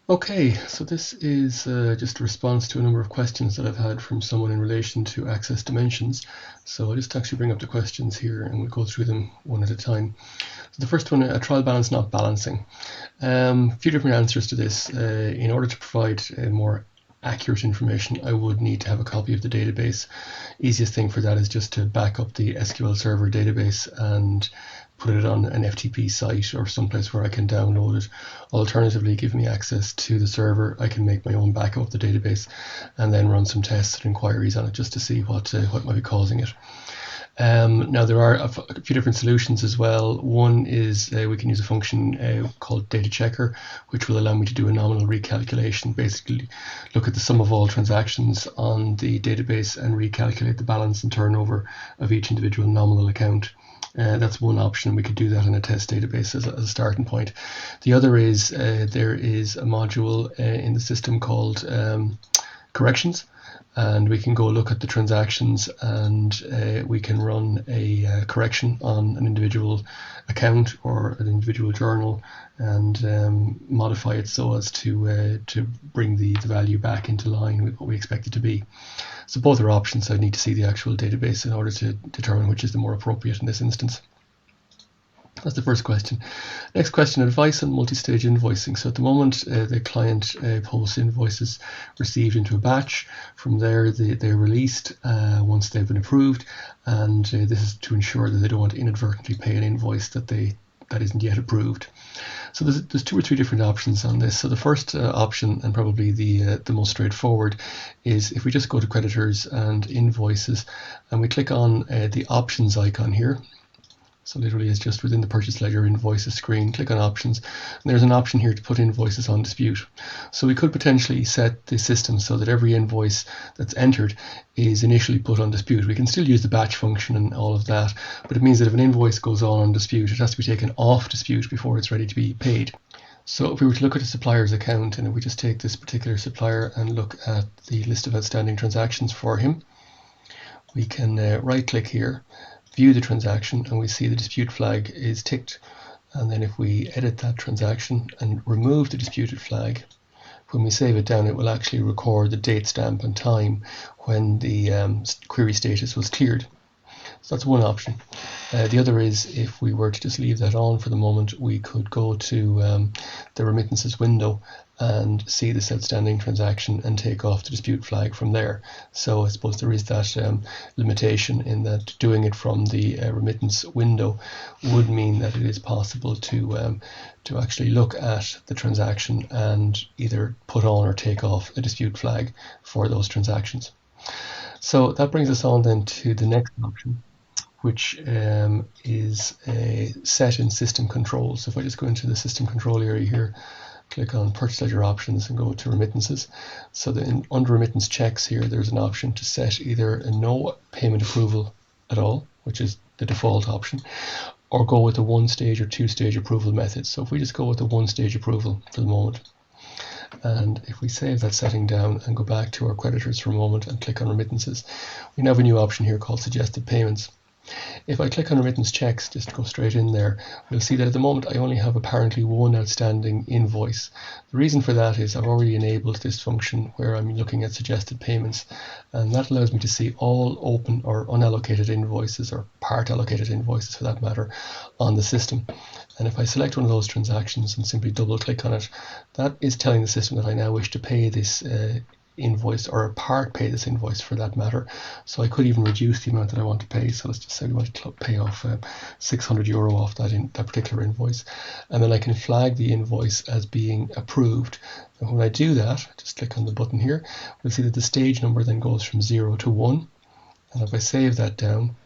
Okay, so this is just a response to a number of questions that I've had from someone in relation to access dimensions. So I'll just actually bring up the questions here and we'll go through them one at a time. So the first one, a trial balance not balancing. A few different answers to this. In order to provide more accurate information, I would need to have a copy of the database. Easiest thing for that is just to back up the SQL Server database and put it on an FTP site or someplace where I can download it. Alternatively, give me access to the server. I can make my own backup of the database and then run some tests and inquiries on it just to see what might be causing it. Now there are a few different solutions as well. One is we can use a function called data checker, which will allow me to do a nominal recalculation, basically look at the sum of all transactions on the database and recalculate the balance and turnover of each individual nominal account. That's one option. We could do that in a test database as a starting point. The other is there is a module in the system called corrections, and we can go look at the transactions and we can run a correction on an individual account or an individual journal and modify it so as to bring the value back into line with what we expect it to be. So both are options. I need to see the actual database in order to determine which is the more appropriate in this instance. That's the first question. Next question, advice on multi-stage invoicing. So at the moment, the client posts invoices received into a batch. From there, they're released once they've been approved. And this is to ensure that they don't want to inadvertently pay an invoice that isn't yet approved. So there's two or three different options on this. So the first option, and probably the most straightforward, is if we just go to creditors and invoices and we click on the options icon here. So literally it's just within the purchase ledger invoices screen, click on options, and there's an option here to put invoices on dispute. So we could potentially set the system so that every invoice that's entered is initially put on dispute. We can still use the batch function and all of that, but it means that if an invoice goes on dispute, it has to be taken off dispute before it's ready to be paid. So if we were to look at a supplier's account, and if we just take this particular supplier and look at the list of outstanding transactions for him, we can right click here, view the transaction, and we see the dispute flag is ticked. And then if we edit that transaction and remove the disputed flag, when we save it down, it will actually record the date stamp and time when the query status was cleared. So that's one option. The other is if we were to just leave that on for the moment, we could go to the remittances window and see this outstanding transaction and take off the dispute flag from there. So I suppose there is that limitation in that doing it from the remittance window would mean that it is possible to actually look at the transaction and either put on or take off a dispute flag for those transactions. So that brings us on then to the next option, which is a set in system control. So if I just go into the system control area here, click on purchase ledger options and go to remittances. So then under remittance checks here, there's an option to set either a no payment approval at all, which is the default option, or go with a one-stage or two-stage approval method. So if we just go with the one-stage approval for the moment, and if we save that setting down and go back to our creditors for a moment and click on remittances, we now have a new option here called suggested payments. If I click on remittance checks, just go straight in there, we'll see that at the moment I only have apparently one outstanding invoice. The reason for that is I've already enabled this function where I'm looking at suggested payments, and that allows me to see all open or unallocated invoices, or part allocated invoices for that matter, on the system. And if I select one of those transactions and simply double click on it, that is telling the system that I now wish to pay this invoice, or part pay this invoice for that matter. So I could even reduce the amount that I want to pay. So let's just say we want to pay off €600 off that particular invoice, and then I can flag the invoice as being approved. And when I do that, just click on the button here, we'll see that the stage number then goes from 0 to 1, and if I save that down,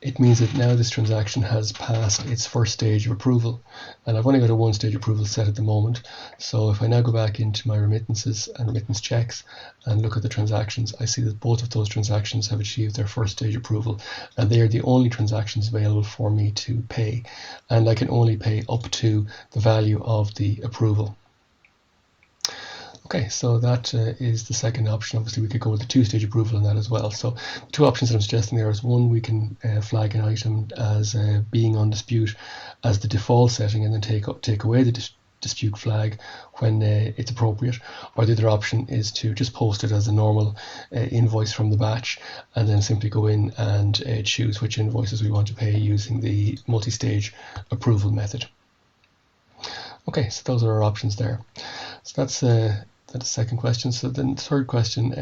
it means that now this transaction has passed its first stage of approval, and I've only got a one stage approval set at the moment. So if I now go back into my remittances and remittance checks and look at the transactions, I see that both of those transactions have achieved their first stage approval, and they are the only transactions available for me to pay, and I can only pay up to the value of the approval. Okay, so that is the second option. Obviously, we could go with the two-stage approval on that as well. So the two options that I'm suggesting there is, one, we can flag an item as being on dispute as the default setting, and then take away the dispute flag when it's appropriate. Or the other option is to just post it as a normal invoice from the batch, and then simply go in and choose which invoices we want to pay using the multi-stage approval method. Okay, so those are our options there. So that's the second question. So then the third question,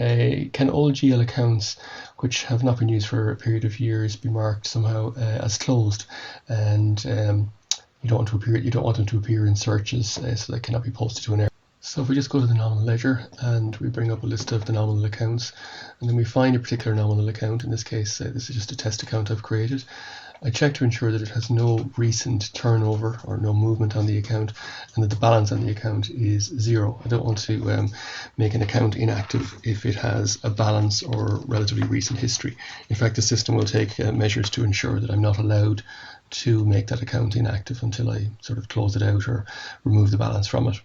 can old GL accounts which have not been used for a period of years be marked somehow as closed, and you don't want them to appear in searches, so they cannot be posted to an error. So if we just go to the nominal ledger and we bring up a list of the nominal accounts, and then we find a particular nominal account. In this case, this is just a test account I've created. I check to ensure that it has no recent turnover or no movement on the account, and that the balance on the account is 0. I don't want to make an account inactive if it has a balance or relatively recent history. In fact, the system will take measures to ensure that I'm not allowed to make that account inactive until I sort of close it out or remove the balance from it.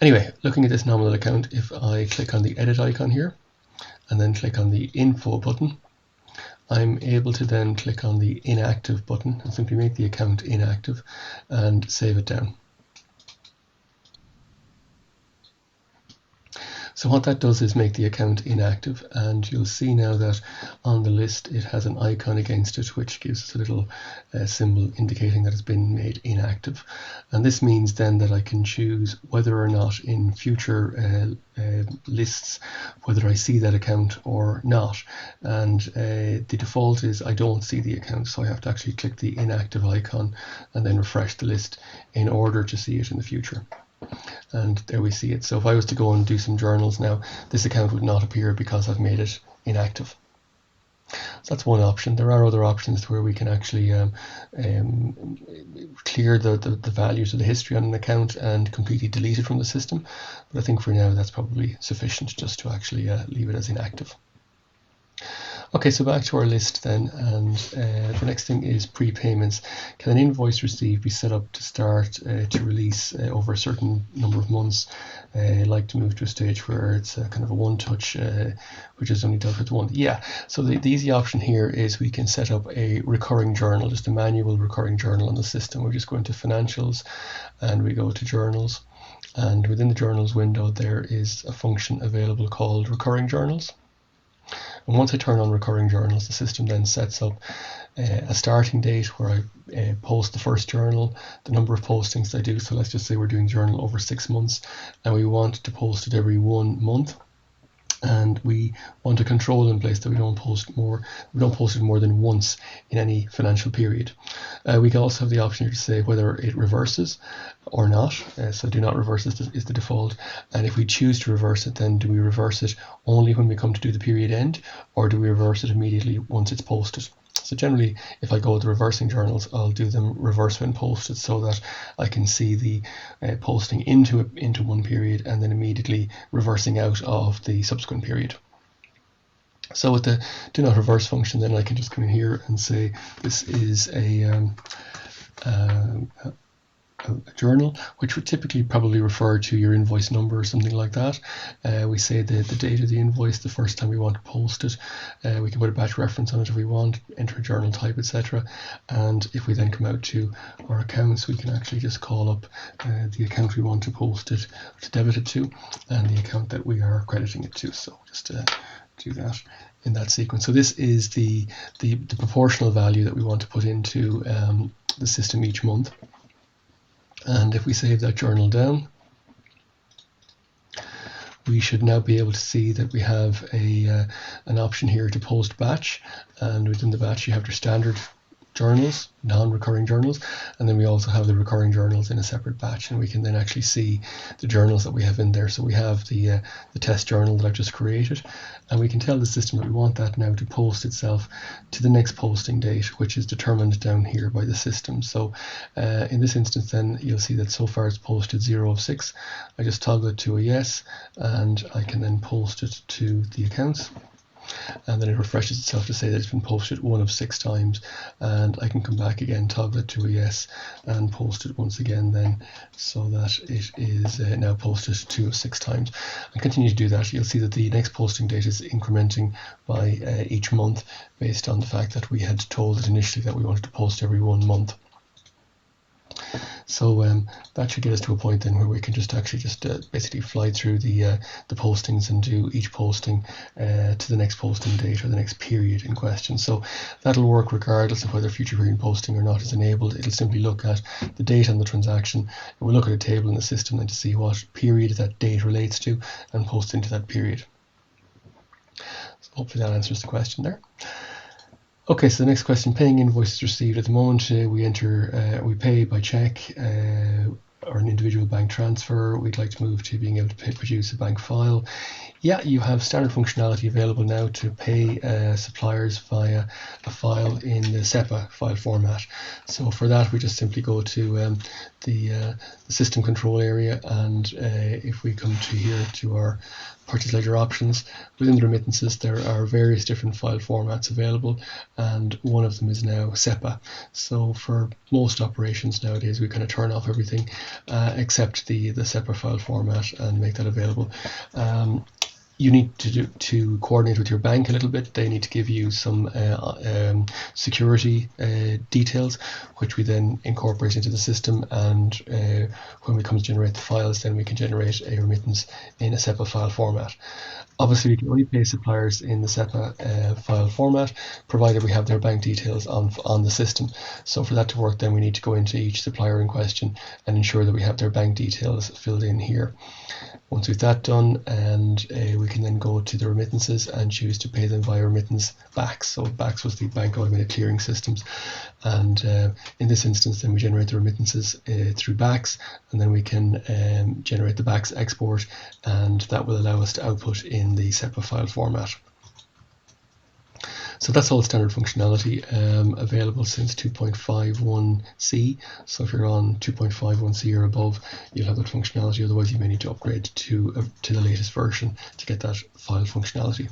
Anyway, looking at this nominal account, if I click on the edit icon here and then click on the info button, I'm able to then click on the inactive button and simply make the account inactive and save it down. So what that does is make the account inactive, and you'll see now that on the list it has an icon against it which gives us a little symbol indicating that it's been made inactive. And this means then that I can choose whether or not in future lists whether I see that account or not. And the default is I don't see the account, so I have to actually click the inactive icon and then refresh the list in order to see it in the future. And there we see it. So if I was to go and do some journals now, this account would not appear because I've made it inactive. So that's one option. There are other options where we can actually clear the values of the history on an account and completely delete it from the system. But I think for now that's probably sufficient just to actually leave it as inactive. Okay, so back to our list then, and the next thing is prepayments. Can an invoice received be set up to start to release over a certain number of months? I like to move to a stage where it's kind of a one-touch, which is only dealt with one. Yeah, so the easy option here is we can set up a recurring journal, just a manual recurring journal on the system. We're just going to financials and we go to journals. And within the journals window, there is a function available called recurring journals. And once I turn on recurring journals, the system then sets up a starting date where I post the first journal, the number of postings I do. So let's just say we're doing journal over 6 months and we want to post it every 1 month. And we want a control in place that we don't post it more than once in any financial period. We can also have the option here to say whether it reverses or not. So do not reverse is the default. And if we choose to reverse it, then do we reverse it only when we come to do the period end, or do we reverse it immediately once it's posted? So generally, if I go with the reversing journals, I'll do them reverse when posted so that I can see the posting into one period and then immediately reversing out of the subsequent period. So with the do not reverse function, then I can just come in here and say this is a journal, which would typically probably refer to your invoice number or something like that. We say the date of the invoice, the first time we want to post it. We can put a batch reference on it if we want, enter a journal type, etc. And if we then come out to our accounts, we can actually just call up the account we want to post it, to debit it to, and the account that we are crediting it to. So just do that in that sequence. So this is the proportional value that we want to put into the system each month. And if we save that journal down, we should now be able to see that we have an option here to post batch, and within the batch you have your standard journals, non-recurring journals, and then we also have the recurring journals in a separate batch, and we can then actually see the journals that we have in there. So we have the test journal that I've just created, and we can tell the system that we want that now to post itself to the next posting date, which is determined down here by the system. So in this instance then you'll see that so far it's posted 0 of 6. I just toggle it to a yes, and I can then post it to the accounts. and then it refreshes itself to say that it's been posted 1 of 6 times, and I can come back again, toggle it to a yes, and post it once again then, so that it is now posted 2 of 6 times, and continue to do that. You'll see that the next posting date is incrementing by each month, based on the fact that we had told it initially that we wanted to post every 1 month. So that should get us to a point then where we can basically fly through the postings and do each posting to the next posting date or the next period in question. So that'll work regardless of whether future period posting or not is enabled. It'll simply look at the date on the transaction. It will look at a table in the system then to see what period that date relates to and post into that period. So hopefully that answers the question there. Okay, so the next question, paying invoices received. At the moment, we pay by check or an individual bank transfer. We'd like to move to being able to produce a bank file. Yeah, you have standard functionality available now to pay suppliers via a file in the SEPA file format. So for that, we just simply go to the system control area, and if we come to here to our purchase ledger options, within the remittances there are various different file formats available, and one of them is now SEPA. So for most operations nowadays we kind of turn off everything except the SEPA file format and make that available. You need to coordinate with your bank a little bit. They need to give you some security details, which we then incorporate into the system, and when we come to generate the files, then we can generate a remittance in a SEPA file format. Obviously, we can only pay suppliers in the SEPA file format, provided we have their bank details on the system. So for that to work, then we need to go into each supplier in question and ensure that we have their bank details filled in here. Once we've that done, and we can then go to the remittances and choose to pay them via remittance BACS. So BACS was the Bank Automated Clearing Systems, and in this instance then we generate the remittances through BACS, and then we can generate the BACS export, and that will allow us to output in the SEPA file format. So that's all standard functionality available since 2.51c. So if you're on 2.51c or above, you'll have that functionality. Otherwise, you may need to upgrade to the latest version to get that file functionality.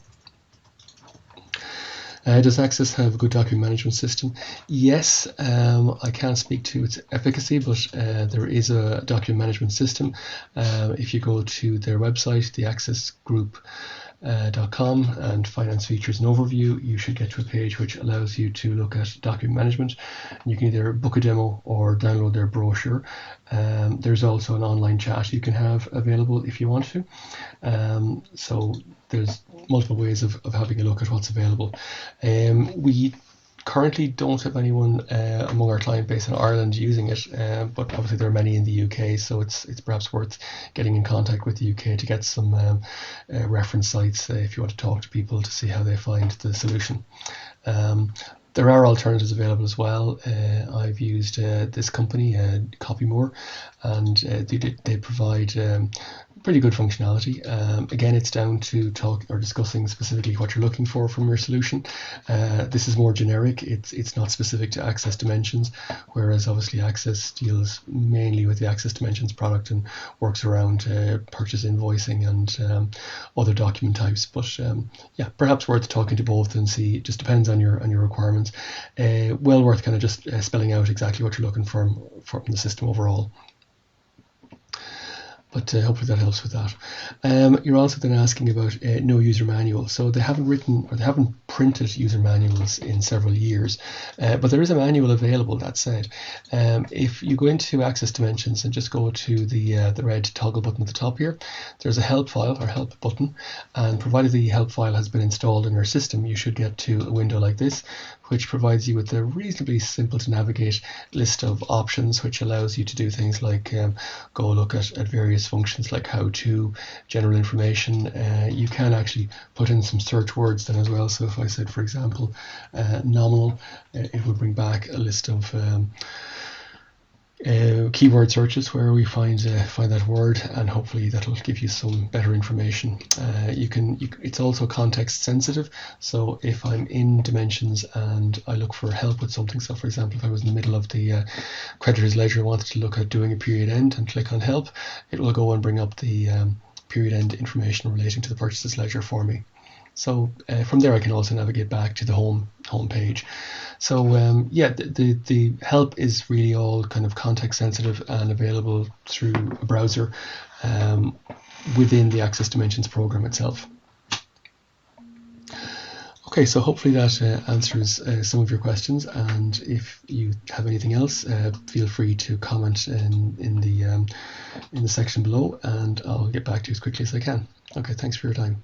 Does Access have a good document management system? Yes, I can't speak to its efficacy, but there is a document management system. If you go to their website, the Access Group, .com, and finance features and overview, you should get to a page which allows you to look at document management. You can either book a demo or download their brochure. There's also an online chat you can have available if you want to. So there's multiple ways of having a look at what's available. We currently don't have anyone among our client base in Ireland using it, but obviously there are many in the UK, so it's perhaps worth getting in contact with the UK to get some reference sites if you want to talk to people to see how they find the solution. There are alternatives available as well. I've used this company, Copymore, and they provide pretty good functionality. Again, it's down to discussing specifically what you're looking for from your solution. This is more generic. It's not specific to Access Dimensions, whereas obviously Access deals mainly with the Access Dimensions product and works around purchase invoicing and other document types. But yeah, perhaps worth talking to both and see. It just depends on your requirements. Well worth kind of just spelling out exactly what you're looking for from the system overall. But hopefully that helps with that. You're also then asking about no user manual. So they haven't written or they haven't printed user manuals in several years, but there is a manual available. That said, if you go into Access Dimensions and just go to the red toggle button at the top here, there's a help file or help button, and provided the help file has been installed in your system, you should get to a window like this, which provides you with a reasonably simple to navigate list of options, which allows you to do things like go look at various functions like how to, general information. You can actually put in some search words then as well. So if I said, for example, nominal, it would bring back a list of keyword searches where we find that word, and hopefully that'll give you some better information. It's also context sensitive, so if I'm in Dimensions and I look for help with something, so for example if I was in the middle of the creditor's ledger and wanted to look at doing a period end and click on help, it will go and bring up the period end information relating to the purchaser's ledger for me. So from there I can also navigate back to the home page. So yeah, the help is really all kind of context sensitive and available through a browser within the Access Dimensions program itself. Okay, so hopefully that answers some of your questions, and if you have anything else, feel free to comment in the section below, and I'll get back to you as quickly as I can. Okay, thanks for your time.